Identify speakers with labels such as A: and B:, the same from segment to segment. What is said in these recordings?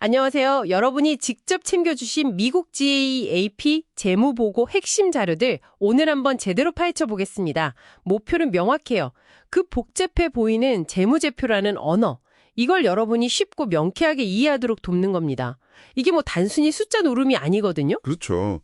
A: 안녕하세요. 여러분이 직접 챙겨주신 미국 GAAP 재무보고 핵심 자료들 오늘 한번 제대로 파헤쳐 보겠습니다. 목표는 명확해요. 그 복잡해 보이는 재무제표라는 언어. 이걸 여러분이 쉽고 명쾌하게 이해하도록 돕는 겁니다. 이게 뭐 단순히 숫자 노름이 아니거든요.
B: 그렇죠.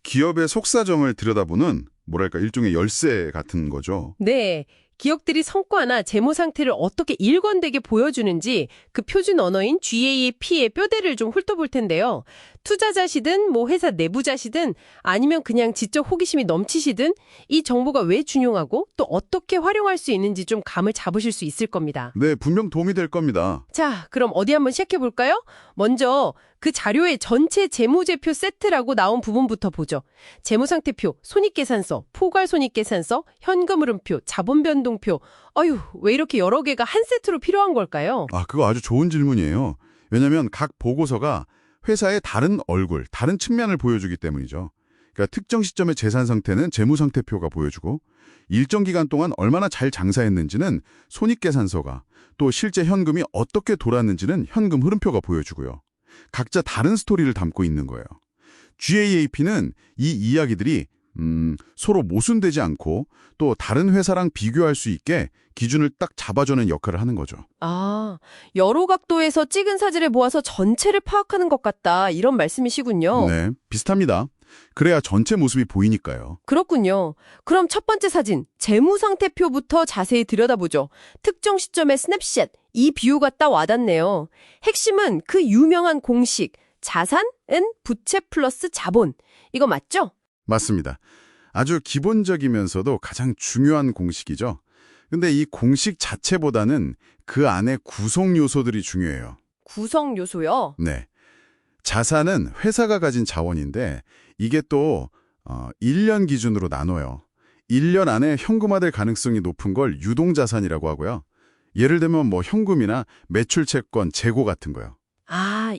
B: 기업의 속사정을 들여다보는 뭐랄까 일종의 열쇠 같은 거죠.
A: 네. 기업들이 성과나 재무 상태를 어떻게 일관되게 보여주는지 그 표준 언어인 GAP의 뼈대를 좀 훑어볼 텐데요. 투자자시든 뭐 회사 내부자시든 아니면 그냥 지적 호기심이 넘치시든 이 정보가 왜 중요하고 또 어떻게 활용할 수 있는지 좀 감을 잡으실 수 있을 겁니다.
B: 네, 분명 도움이 될 겁니다.
A: 자, 그럼 어디 한번 시작해 볼까요? 먼저 그 자료의 전체 재무제표 세트라고 나온 부분부터 보죠. 재무상태표, 손익계산서, 포괄손익계산서, 현금흐름표, 자본변동표. 어휴, 왜 이렇게 여러 개가 한 세트로 필요한 걸까요?
B: 그거 아주 좋은 질문이에요. 왜냐하면 각 보고서가 회사의 다른 얼굴, 다른 측면을 보여주기 때문이죠. 그러니까 특정 시점의 재산 상태는 재무상태표가 보여주고 일정 기간 동안 얼마나 잘 장사했는지는 손익계산서가, 또 실제 현금이 어떻게 돌았는지는 현금 흐름표가 보여주고요. 각자 다른 스토리를 담고 있는 거예요. GAAP는 이 이야기들이 서로 모순되지 않고 또 다른 회사랑 비교할 수 있게 기준을 딱 잡아주는 역할을 하는 거죠.
A: 여러 각도에서 찍은 사진을 모아서 전체를 파악하는 것 같다. 이런 말씀이시군요.
B: 네, 비슷합니다. 그래야 전체 모습이 보이니까요.
A: 그렇군요. 그럼 첫 번째 사진, 재무상태표부터 자세히 들여다보죠. 특정 시점의 스냅샷, 이 비유가 딱 와닿네요. 핵심은 그 유명한 공식, 자산은 부채 플러스 자본. 이거 맞죠?
B: 맞습니다. 아주 기본적이면서도 가장 중요한 공식이죠. 근데 이 공식 자체보다는 그 안에 구성 요소들이 중요해요.
A: 구성 요소요?
B: 네. 자산은 회사가 가진 자원인데 이게 또 1년 기준으로 나눠요. 1년 안에 현금화될 가능성이 높은 걸 유동자산이라고 하고요. 예를 들면 뭐 현금이나 매출채권, 재고 같은 거요.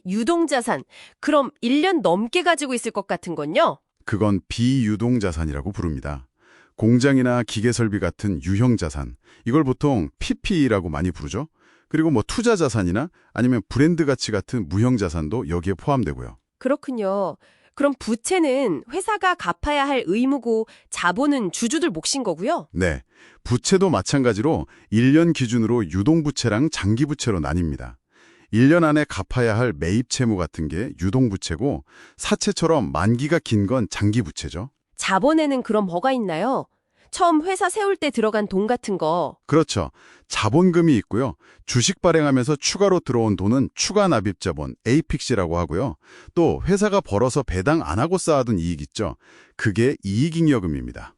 A: 유동자산. 그럼 1년 넘게 가지고 있을 것 같은 건요?
B: 그건 비유동자산이라고 부릅니다. 공장이나 기계설비 같은 유형자산. 이걸 보통 PP라고 많이 부르죠. 그리고 뭐 투자자산이나 아니면 브랜드 가치 같은 무형자산도 여기에 포함되고요.
A: 그렇군요. 그럼 부채는 회사가 갚아야 할 의무고 자본은 주주들 몫인 거고요?
B: 네. 부채도 마찬가지로 1년 기준으로 유동부채랑 장기부채로 나뉩니다. 1년 안에 갚아야 할 매입채무 같은 게 유동부채고 사채처럼 만기가 긴 건 장기부채죠.
A: 자본에는 그럼 뭐가 있나요? 처음 회사 세울 때 들어간 돈 같은 거.
B: 그렇죠. 자본금이 있고요. 주식 발행하면서 추가로 들어온 돈은 추가 납입자본, APIC라고 하고요. 또 회사가 벌어서 배당 안 하고 쌓아둔 이익 있죠. 그게 이익잉여금입니다.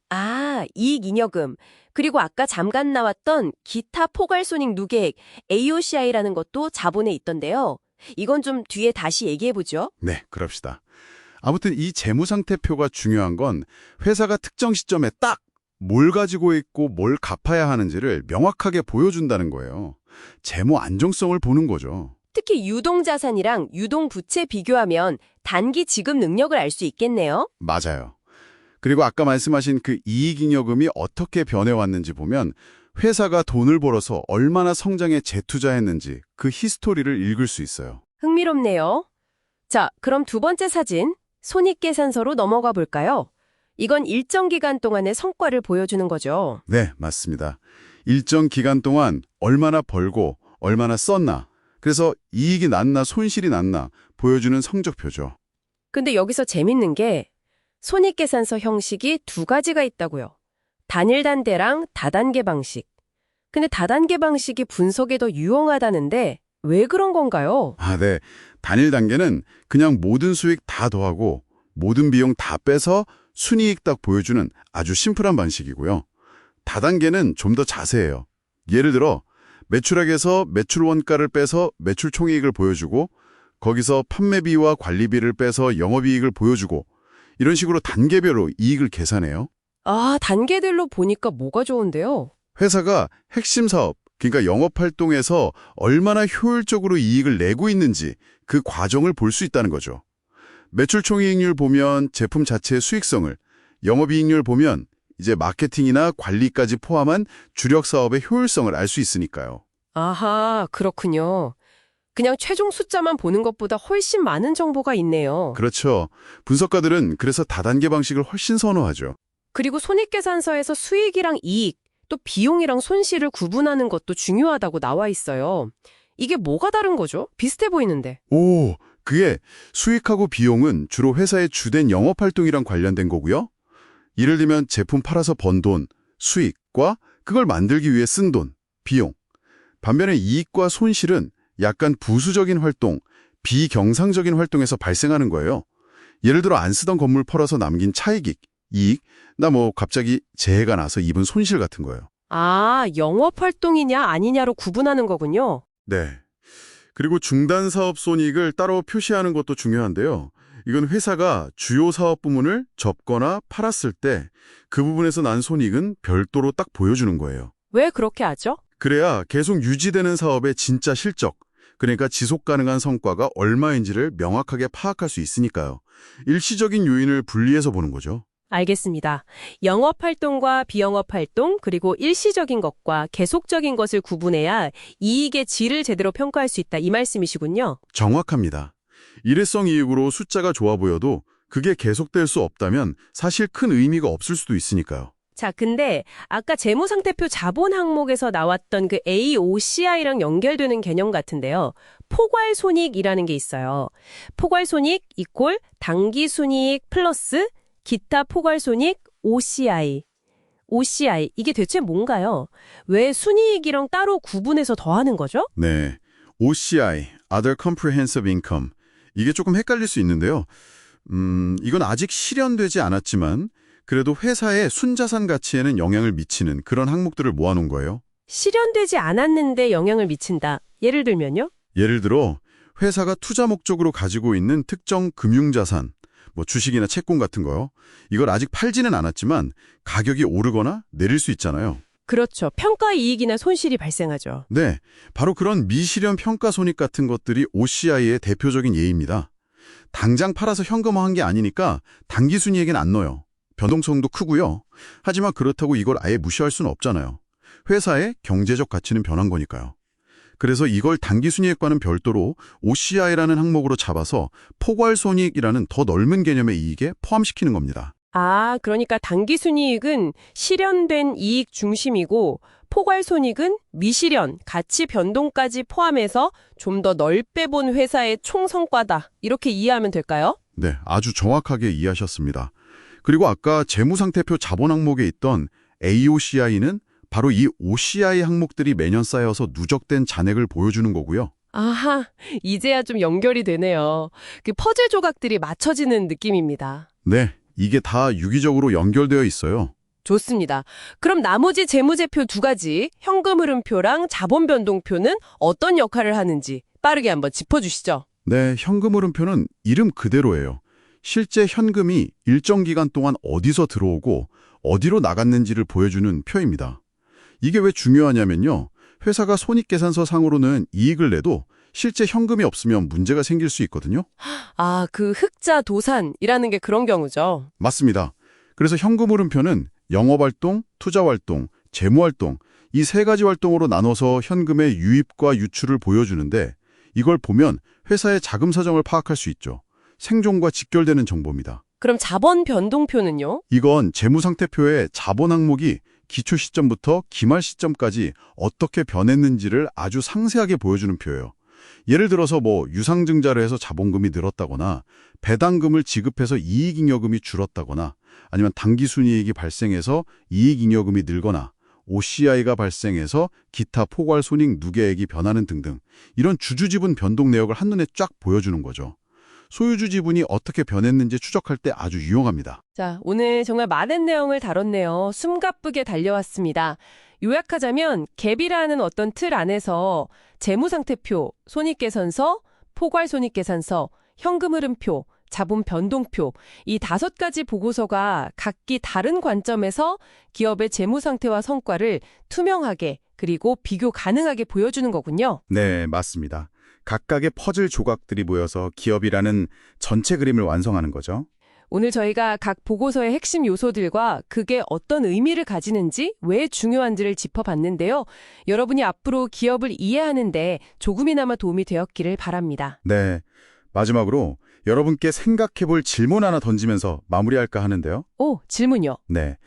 A: 이익잉여금. 그리고 아까 잠깐 나왔던 기타 포괄손익 누계액, AOCI라는 것도 자본에 있던데요. 이건 좀 뒤에 다시 얘기해보죠.
B: 네, 그럽시다. 아무튼 이 재무상태표가 중요한 건 회사가 특정 시점에 딱 뭘 가지고 있고 뭘 갚아야 하는지를 명확하게 보여준다는 거예요. 재무 안정성을 보는 거죠.
A: 특히 유동자산이랑 유동부채 비교하면 단기 지급 능력을 알 수 있겠네요.
B: 맞아요. 그리고 아까 말씀하신 그 이익잉여금이 어떻게 변해왔는지 보면 회사가 돈을 벌어서 얼마나 성장에 재투자했는지 그 히스토리를 읽을 수 있어요.
A: 흥미롭네요. 자, 그럼 두 번째 사진, 손익계산서로 넘어가 볼까요? 이건 일정 기간 동안의 성과를 보여주는 거죠.
B: 네, 맞습니다. 일정 기간 동안 얼마나 벌고 얼마나 썼나, 그래서 이익이 났나 손실이 났나 보여주는 성적표죠.
A: 근데 여기서 재밌는 게 손익계산서 형식이 두 가지가 있다고요. 단일단계랑 다단계 방식. 근데 다단계 방식이 분석에 더 유용하다는데 왜 그런 건가요?
B: 네. 단일 단계는 그냥 모든 수익 다 더하고 모든 비용 다 빼서 순이익 딱 보여주는 아주 심플한 방식이고요. 다단계는 좀 더 자세해요. 예를 들어 매출액에서 매출 원가를 빼서 매출 총이익을 보여주고 거기서 판매비와 관리비를 빼서 영업이익을 보여주고 이런 식으로 단계별로 이익을 계산해요.
A: 단계들로 보니까 뭐가 좋은데요?
B: 회사가 핵심 사업, 그러니까 영업활동에서 얼마나 효율적으로 이익을 내고 있는지 그 과정을 볼 수 있다는 거죠. 매출총이익률 보면 제품 자체의 수익성을, 영업이익률 보면 이제 마케팅이나 관리까지 포함한 주력 사업의 효율성을 알 수 있으니까요.
A: 그렇군요. 그냥 최종 숫자만 보는 것보다 훨씬 많은 정보가 있네요.
B: 그렇죠. 분석가들은 그래서 다단계 방식을 훨씬 선호하죠.
A: 그리고 손익계산서에서 수익이랑 이익, 또 비용이랑 손실을 구분하는 것도 중요하다고 나와 있어요. 이게 뭐가 다른 거죠? 비슷해 보이는데.
B: 오, 그게 수익하고 비용은 주로 회사의 주된 영업활동이랑 관련된 거고요. 예를 들면 제품 팔아서 번 돈, 수익과 그걸 만들기 위해 쓴 돈, 비용. 반면에 이익과 손실은 약간 부수적인 활동, 비경상적인 활동에서 발생하는 거예요. 예를 들어 안 쓰던 건물 팔아서 남긴 차익, 이익, 나 갑자기 재해가 나서 입은 손실 같은 거예요.
A: 아, 영업활동이냐 아니냐로 구분하는 거군요.
B: 네. 그리고 중단 사업 손익을 따로 표시하는 것도 중요한데요. 이건 회사가 주요 사업 부문을 접거나 팔았을 때 그 부분에서 난 손익은 별도로 딱 보여주는 거예요.
A: 왜 그렇게 하죠?
B: 그래야 계속 유지되는 사업의 진짜 실적, 그러니까 지속 가능한 성과가 얼마인지를 명확하게 파악할 수 있으니까요. 일시적인 요인을 분리해서 보는 거죠.
A: 알겠습니다. 영업활동과 비영업활동, 그리고 일시적인 것과 계속적인 것을 구분해야 이익의 질을 제대로 평가할 수 있다, 이 말씀이시군요.
B: 정확합니다. 일회성 이익으로 숫자가 좋아 보여도 그게 계속될 수 없다면 사실 큰 의미가 없을 수도 있으니까요.
A: 자, 근데 아까 재무상태표 자본 항목에서 나왔던 그 AOCI랑 연결되는 개념 같은데요. 포괄손익이라는 게 있어요. 포괄손익 이퀄 당기순이익 플러스 기타 포괄손익 OCI. OCI, 이게 대체 뭔가요? 왜 순이익이랑 따로 구분해서 더하는 거죠?
B: 네, OCI, Other Comprehensive Income. 이게 조금 헷갈릴 수 있는데요. 이건 아직 실현되지 않았지만 그래도 회사의 순자산 가치에는 영향을 미치는 그런 항목들을 모아놓은 거예요.
A: 실현되지 않았는데 영향을 미친다. 예를 들면요?
B: 예를 들어 회사가 투자 목적으로 가지고 있는 특정 금융자산, 주식이나 채권 같은 거요. 이걸 아직 팔지는 않았지만 가격이 오르거나 내릴 수 있잖아요.
A: 그렇죠. 평가 이익이나 손실이 발생하죠.
B: 네, 바로 그런 미실현 평가 손익 같은 것들이 OCI의 대표적인 예입니다. 당장 팔아서 현금화한 게 아니니까 단기순이익엔 안 넣어요. 변동성도 크고요. 하지만 그렇다고 이걸 아예 무시할 수는 없잖아요. 회사의 경제적 가치는 변한 거니까요. 그래서 이걸 단기순이익과는 별도로 OCI라는 항목으로 잡아서 포괄손익이라는 더 넓은 개념의 이익에 포함시키는 겁니다.
A: 아, 그러니까 단기순이익은 실현된 이익 중심이고 포괄손익은 미실현, 가치 변동까지 포함해서 좀 더 넓게 본 회사의 총성과다. 이렇게 이해하면 될까요?
B: 네, 아주 정확하게 이해하셨습니다. 그리고 아까 재무상태표 자본 항목에 있던 AOCI는 바로 이 OCI 항목들이 매년 쌓여서 누적된 잔액을 보여주는 거고요.
A: 아하, 이제야 좀 연결이 되네요. 그 퍼즐 조각들이 맞춰지는 느낌입니다.
B: 네, 이게 다 유기적으로 연결되어 있어요.
A: 좋습니다. 그럼 나머지 재무제표 두 가지, 현금 흐름표랑 자본 변동표는 어떤 역할을 하는지 빠르게 한번 짚어주시죠.
B: 네, 현금 흐름표는 이름 그대로예요. 실제 현금이 일정 기간 동안 어디서 들어오고 어디로 나갔는지를 보여주는 표입니다. 이게 왜 중요하냐면요. 회사가 손익계산서 상으로는 이익을 내도 실제 현금이 없으면 문제가 생길 수 있거든요.
A: 아, 그 흑자 도산이라는 게 그런 경우죠.
B: 맞습니다. 그래서 현금 흐름표는 영업활동, 투자활동, 재무활동 이 세 가지 활동으로 나눠서 현금의 유입과 유출을 보여주는데 이걸 보면 회사의 자금 사정을 파악할 수 있죠. 생존과 직결되는 정보입니다.
A: 그럼 자본 변동표는요?
B: 이건 재무상태표의 자본 항목이 기초 시점부터 기말 시점까지 어떻게 변했는지를 아주 상세하게 보여주는 표예요. 예를 들어서 유상증자를 해서 자본금이 늘었다거나 배당금을 지급해서 이익잉여금이 줄었다거나 아니면 당기순이익이 발생해서 이익잉여금이 늘거나 OCI가 발생해서 기타 포괄손익 누계액이 변하는 등등 이런 주주지분 변동 내역을 한눈에 쫙 보여주는 거죠. 소유주 지분이 어떻게 변했는지 추적할 때 아주 유용합니다.
A: 자, 오늘 정말 많은 내용을 다뤘네요. 숨가쁘게 달려왔습니다. 요약하자면 갭이라는 어떤 틀 안에서 재무상태표, 손익계산서, 포괄손익계산서, 현금흐름표, 자본 변동표 이 5가지 보고서가 각기 다른 관점에서 기업의 재무상태와 성과를 투명하게 그리고 비교 가능하게 보여주는 거군요.
C: 네, 맞습니다. 각각의 퍼즐 조각들이 모여서 기업이라는 전체 그림을 완성하는 거죠.
A: 오늘 저희가 각 보고서의 핵심 요소들과 그게 어떤 의미를 가지는지, 왜 중요한지를 짚어봤는데요. 여러분이 앞으로 기업을 이해하는데 조금이나마 도움이 되었기를 바랍니다.
B: 네. 마지막으로 여러분께 생각해볼 질문 하나 던지면서 마무리할까 하는데요.
A: 오, 질문요.
B: 네.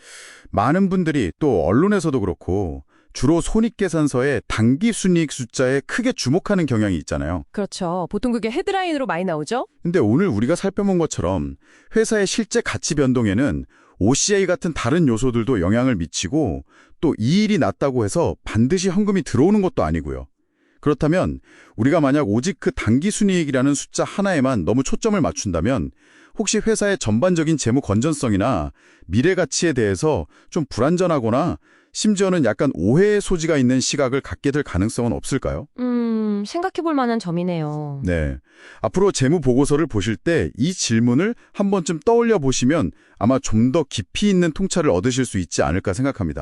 B: 많은 분들이 또 언론에서도 그렇고 주로 손익계산서의 당기순이익 숫자에 크게 주목하는 경향이 있잖아요.
A: 그렇죠. 보통 그게 헤드라인으로 많이 나오죠?
B: 근데 오늘 우리가 살펴본 것처럼 회사의 실제 가치 변동에는 OCI 같은 다른 요소들도 영향을 미치고 또 이익이 낮다고 해서 반드시 현금이 들어오는 것도 아니고요. 그렇다면 우리가 만약 오직 그 당기순이익이라는 숫자 하나에만 너무 초점을 맞춘다면 혹시 회사의 전반적인 재무 건전성이나 미래 가치에 대해서 좀 불안전하거나 심지어는 약간 오해의 소지가 있는 시각을 갖게 될 가능성은 없을까요?
C: 생각해볼 만한 점이네요.
B: 네. 앞으로 재무 보고서를 보실 때 이 질문을 한 번쯤 떠올려 보시면 아마 좀 더 깊이 있는 통찰을 얻으실 수 있지 않을까 생각합니다.